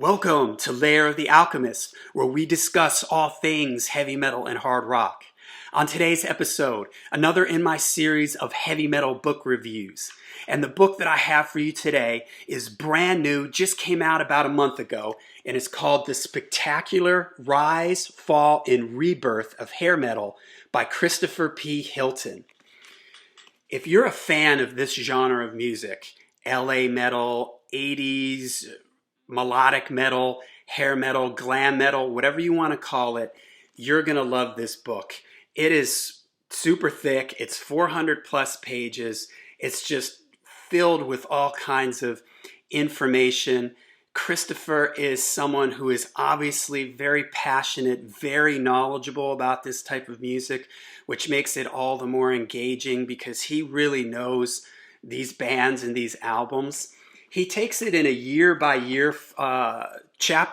Welcome to Lair of the Alchemist, where we discuss all things heavy metal and hard rock. On today's episode, another in my series of heavy metal book reviews. And the book that I have for you today is brand new, just came out about a month ago, and it's called The Spectacular Rise, Fall, and Rebirth of Hair Metal by Christopher P. Hilton. If you're a fan of this genre of music, LA metal, 80s, melodic metal, hair metal, glam metal, whatever you want to call it, you're going to love this book. It is super thick. It's 400 plus pages. It's just filled with all kinds of information. Christopher is someone who is obviously very passionate, very knowledgeable about this type of music, which makes it all the more engaging because he really knows these bands and these albums. He takes it in a year by year,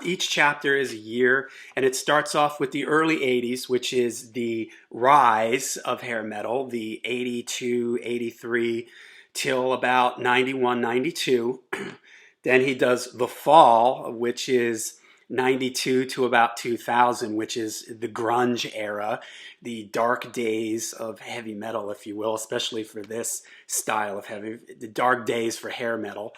each chapter is a year, and it starts off with the early 80s, which is the rise of hair metal, the 82, 83, till about 91, 92. Then he does the fall, which is 92 to about 2000, which is the grunge era, the dark days of heavy metal, if you will, especially for this style of the dark days for hair metal.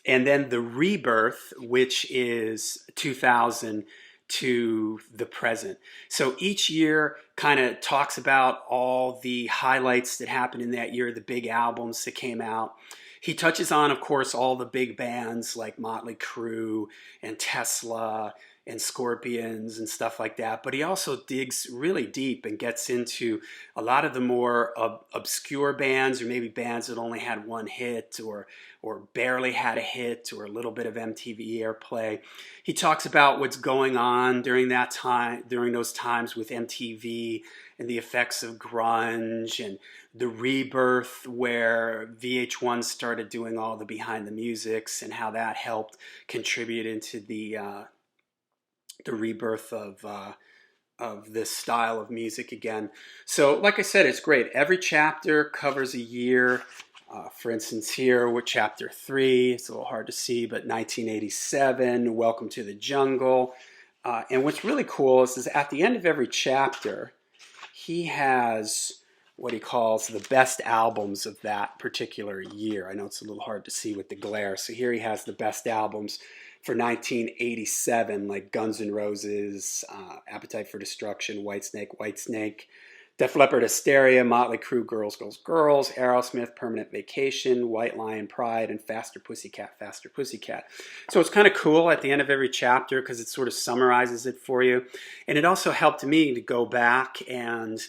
And then the rebirth, which is 2000 to the present. So each year kind of talks about all the highlights that happened in that year, the big albums that came out. He touches on, of course, all the big bands like Motley Crue and Tesla and Scorpions and stuff like that. But he also digs really deep and gets into a lot of the more obscure bands, or maybe bands that only had one hit or barely had a hit or a little bit of MTV airplay. He talks about what's going on during those times with MTV and the effects of grunge and the rebirth where VH1 started doing all the behind the musics and how that helped contribute into the rebirth of this style of music again. So like I said, it's great. Every chapter covers a year. For instance, here with chapter 3, it's a little hard to see, but 1987, Welcome to the Jungle. And what's really cool is at the end of every chapter, he has what he calls the best albums of that particular year. I know it's a little hard to see with the glare. So here he has the best albums for 1987, like Guns N' Roses, Appetite for Destruction, Whitesnake, Def Leppard, Hysteria, Motley Crue, Girls, Girls, Girls, Aerosmith, Permanent Vacation, White Lion, Pride, and Faster Pussycat, Faster Pussycat. So it's kind of cool at the end of every chapter because it sort of summarizes it for you. And it also helped me to go back and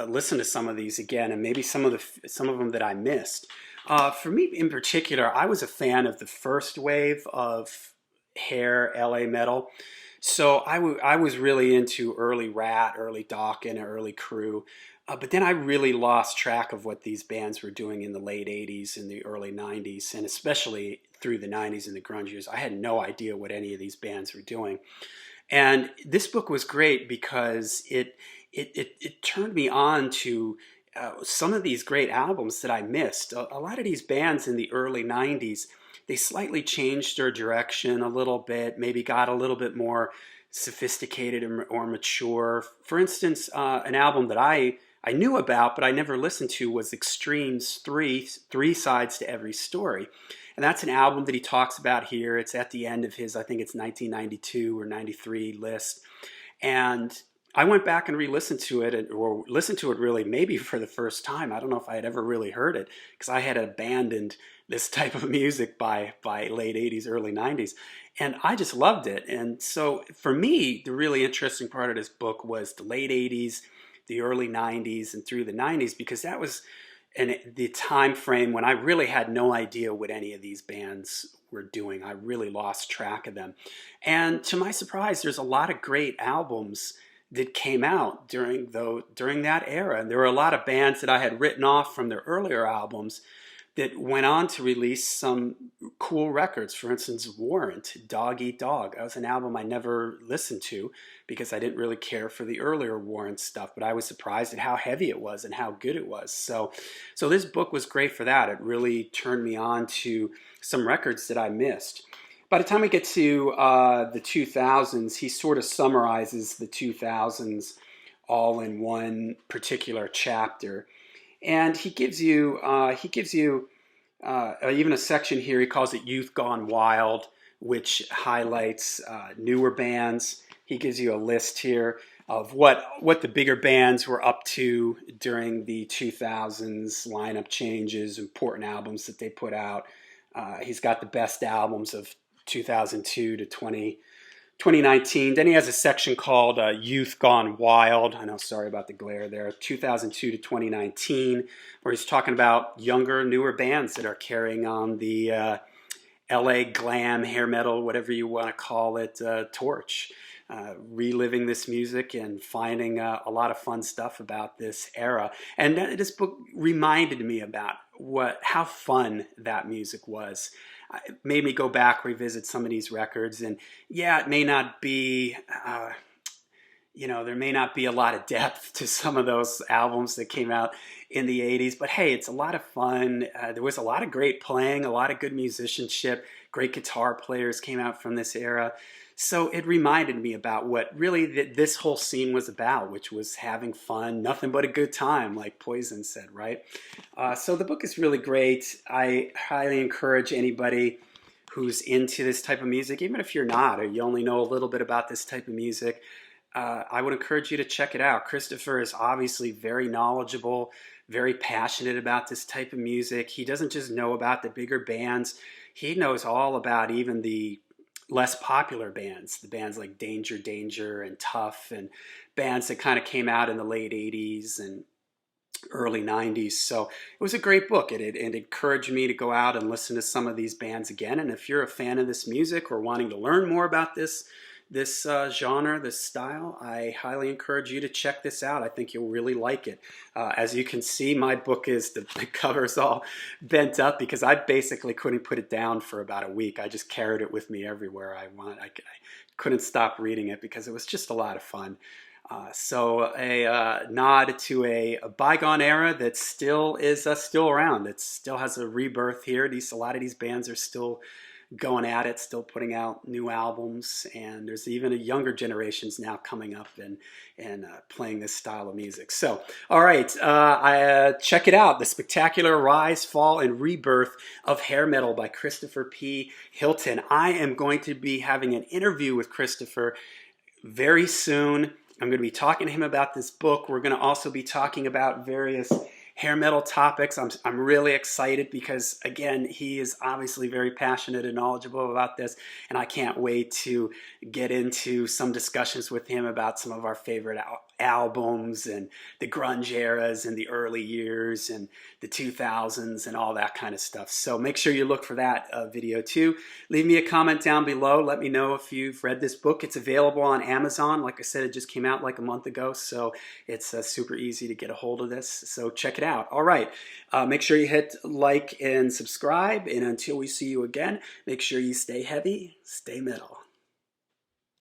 listen to some of these again, and maybe some of them that I missed. For me in particular, I was a fan of the first wave of hair LA metal. So I was really into early Rat, early Dokken, early Crue. But then I really lost track of what these bands were doing in the late 80s and the early 90s, and especially through the 90s and the grunge years. I had no idea what any of these bands were doing. And this book was great because it turned me on to some of these great albums that I missed. A lot of these bands in the early 90s, they slightly changed their direction a little bit, maybe got a little bit more sophisticated or mature. For instance, an album that I knew about but I never listened to was Extreme's Three Sides to Every Story. And that's an album that he talks about here. It's at the end of his, I think it's 1992 or 93 list. And I went back and re-listened to it, or listened to it really maybe for the first time. I don't know if I had ever really heard it because I had abandoned this type of music by late 80s, early 90s. And I just loved it. And so for me, the really interesting part of this book was the late 80s, the early 90s, and through the 90s, because that was the time frame when I really had no idea what any of these bands were doing. I really lost track of them. And to my surprise, there's a lot of great albums that came out during that era. And there were a lot of bands that I had written off from their earlier albums that went on to release some cool records. For instance, Warrant, Dog Eat Dog. That was an album I never listened to because I didn't really care for the earlier Warrant stuff, but I was surprised at how heavy it was and how good it was. So this book was great for that. It really turned me on to some records that I missed. By the time we get to the 2000s, he sort of summarizes the 2000s all in one particular chapter, and he gives you even a section here. He calls it "Youth Gone Wild," which highlights newer bands. He gives you a list here of what the bigger bands were up to during the 2000s, lineup changes, important albums that they put out. He's got the best albums of 2002 to 2019. Then he has a section called Youth Gone Wild. I know, sorry about the glare there. 2002 to 2019, where he's talking about younger, newer bands that are carrying on the LA glam, hair metal, whatever you want to call it, torch. Reliving this music and finding a lot of fun stuff about this era. And this book reminded me about how fun that music was. It made me go back, revisit some of these records, and yeah, it may not be, there may not be a lot of depth to some of those albums that came out in the 80s, but hey, it's a lot of fun. There was a lot of great playing, a lot of good musicianship, great guitar players came out from this era. So it reminded me about what really this whole scene was about, which was having fun, nothing but a good time, like Poison said, right? So the book is really great. I highly encourage anybody who's into this type of music, even if you're not, or you only know a little bit about this type of music, I would encourage you to check it out. Christopher is obviously very knowledgeable, very passionate about this type of music. He doesn't just know about the bigger bands. He knows all about even the less popular bands, the bands like Danger Danger and Tough, and bands that kind of came out in the late 80s and early 90s. So it was a great book. It encouraged me to go out and listen to some of these bands again. And if you're a fan of this music or wanting to learn more about this genre, this style, I highly encourage you to check this out. I think you'll really like it. As you can see, my book the cover's all bent up because I basically couldn't put it down for about a week. I just carried it with me everywhere I went. I couldn't stop reading it because it was just a lot of fun. So a nod to a bygone era that still is still around. That still has a rebirth here. A lot of these bands are still going at it, still putting out new albums, and there's even a younger generations now coming up and playing this style of music. So, all right, check it out: The Spectacular Rise, Fall, and Rebirth of Hair Metal by Christopher P. HIlton. I am going to be having an interview with Christopher very soon. I'm going to be talking to him about this book. We're going to also be talking about various hair metal topics. I'm really excited because, again, he is obviously very passionate and knowledgeable about this, and I can't wait to get into some discussions with him about some of our favorite albums and the grunge eras and the early years and the 2000s and all that kind of stuff. So make sure you look for that video too. Leave me a comment down below. Let me know if you've read this book. It's available on Amazon. Like I said, it just came out like a month ago, so it's super easy to get a hold of this. So check it out. All right, make sure you hit like and subscribe, and until we see you again, make sure you stay heavy, stay metal.